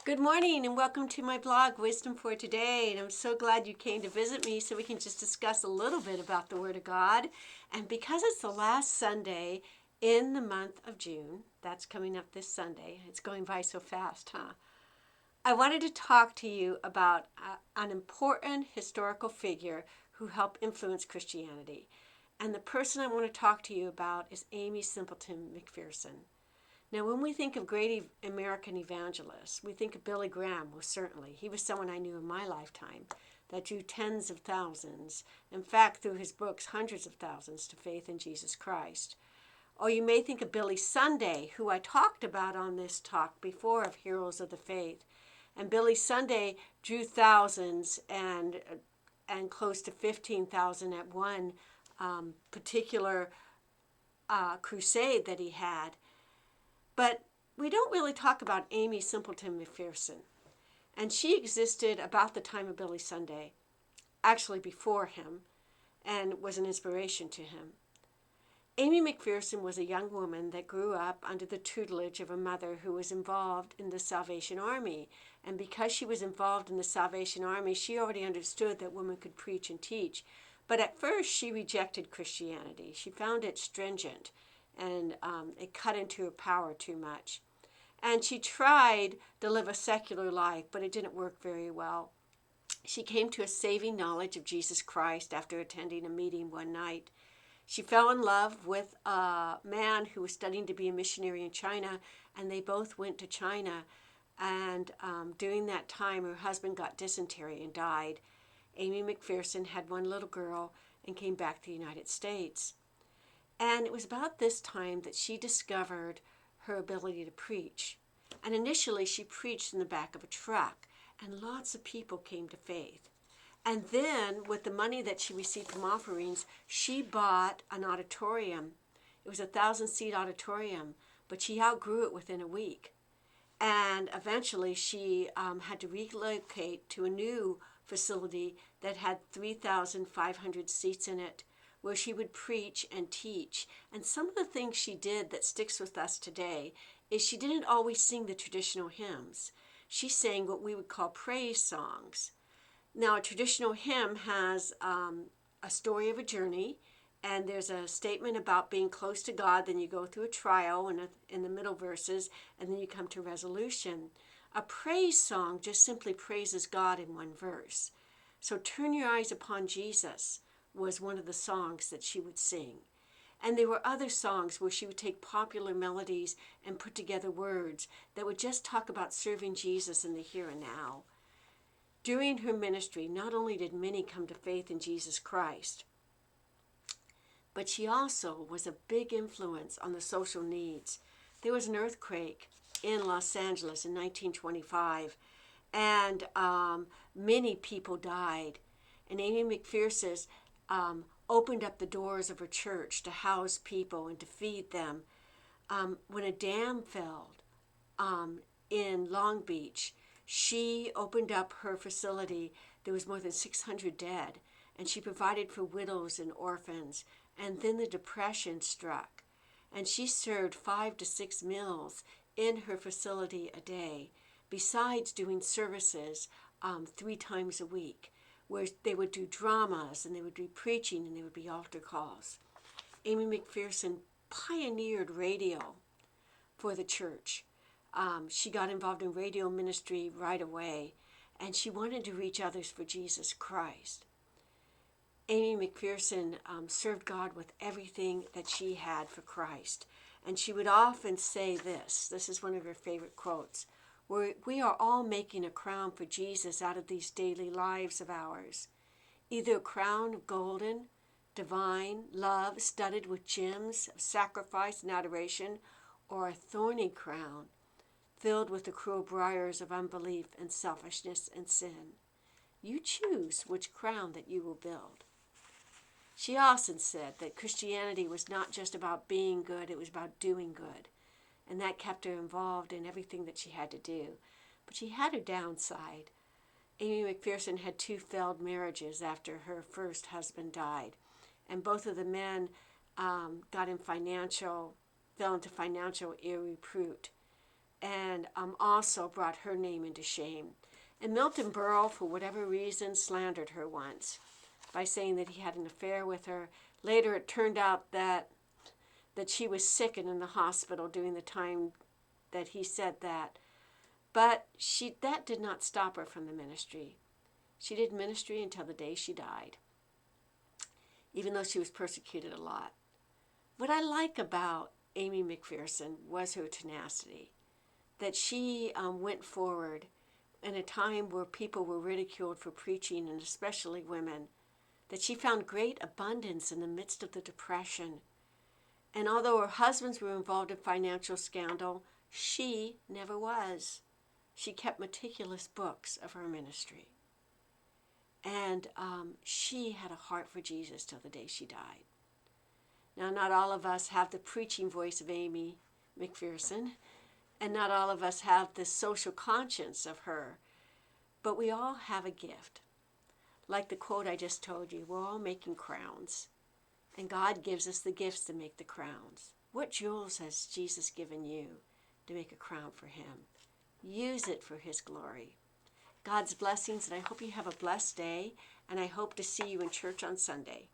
Good morning and welcome to my blog, Wisdom for Today. And I'm so glad you came to visit me so we can just discuss a little bit about the Word of God. And because it's the last Sunday in the month of June, that's coming up this Sunday. It's going by so fast, huh? I wanted to talk to you about an important historical figure who helped influence Christianity. And the person I want to talk to you about is Aimee Semple McPherson. Now, when we think of great American evangelists, we think of Billy Graham, most certainly. He was someone I knew in my lifetime that drew tens of thousands, in fact, through his books, hundreds of thousands to faith in Jesus Christ. Or you may think of Billy Sunday, who I talked about on this talk before of Heroes of the Faith. And Billy Sunday drew thousands and close to 15,000 at one particular crusade that he had. But we don't really talk about Aimee Semple McPherson. And she existed about the time of Billy Sunday, actually before him, and was an inspiration to him. Aimee McPherson was a young woman that grew up under the tutelage of a mother who was involved in the Salvation Army. And because she was involved in the Salvation Army, she already understood that women could preach and teach. But at first, she rejected Christianity. She found it stringent, and it cut into her power too much. And she tried to live a secular life, but it didn't work very well. She came to a saving knowledge of Jesus Christ after attending a meeting one night. She fell in love with a man who was studying to be a missionary in China, and they both went to China. And during that time, her husband got dysentery and died. Aimee McPherson had one little girl and came back to the United States. And it was about this time that she discovered her ability to preach. And initially, she preached in the back of a truck, and lots of people came to faith. And then, with the money that she received from offerings, she bought an auditorium. It was a 1,000-seat auditorium, but she outgrew it within a week. And eventually, she had to relocate to a new facility that had 3,500 seats in it, where she would preach and teach. And some of the things she did that sticks with us today is she didn't always sing the traditional hymns. She sang what we would call praise songs. Now, a traditional hymn has a story of a journey, and there's a statement about being close to God, then you go through a trial in the middle verses, and then you come to resolution. A praise song just simply praises God in one verse. So, Turn Your Eyes Upon Jesus was one of the songs that she would sing. And there were other songs where she would take popular melodies and put together words that would just talk about serving Jesus in the here and now. During her ministry, not only did many come to faith in Jesus Christ, but she also was a big influence on the social needs. There was an earthquake in Los Angeles in 1925, and many people died. And Aimee McPherson opened up the doors of her church to house people and to feed them. When a dam fell in Long Beach, she opened up her facility. There was more than 600 dead, and she provided for widows and orphans. And then the Depression struck, and she served 5 to 6 meals in her facility a day, besides doing services 3 times a week, where they would do dramas, and they would be preaching, and there would be altar calls. Aimee McPherson pioneered radio for the church. She got involved in radio ministry right away, and she wanted to reach others for Jesus Christ. Aimee McPherson served God with everything that she had for Christ. And she would often say this is one of her favorite quotes, we are all making a crown for Jesus out of these daily lives of ours. Either a crown of golden, divine love studded with gems of sacrifice and adoration, or a thorny crown filled with the cruel briars of unbelief and selfishness and sin. You choose which crown that you will build. She often said that Christianity was not just about being good, it was about doing good. And that kept her involved in everything that she had to do. But she had her downside. Aimee McPherson had 2 failed marriages after her first husband died. And both of the men fell into financial irreprute. and also brought her name into shame. And Milton Berle, for whatever reason, slandered her once by saying that he had an affair with her. Later, it turned out that she was sick and in the hospital during the time that he said that. But that did not stop her from the ministry. She did ministry until the day she died, even though she was persecuted a lot. What I like about Aimee McPherson was her tenacity, that she went forward in a time where people were ridiculed for preaching, and especially women, that she found great abundance in the midst of the depression. And although her husbands were involved in financial scandal, she never was. She kept meticulous books of her ministry. And she had a heart for Jesus till the day she died. Now, not all of us have the preaching voice of Aimee McPherson, and not all of us have the social conscience of her, but we all have a gift. Like the quote I just told you, we're all making crowns, and God gives us the gifts to make the crowns. What jewels has Jesus given you to make a crown for him? Use it for his glory. God's blessings, and I hope you have a blessed day, and I hope to see you in church on Sunday.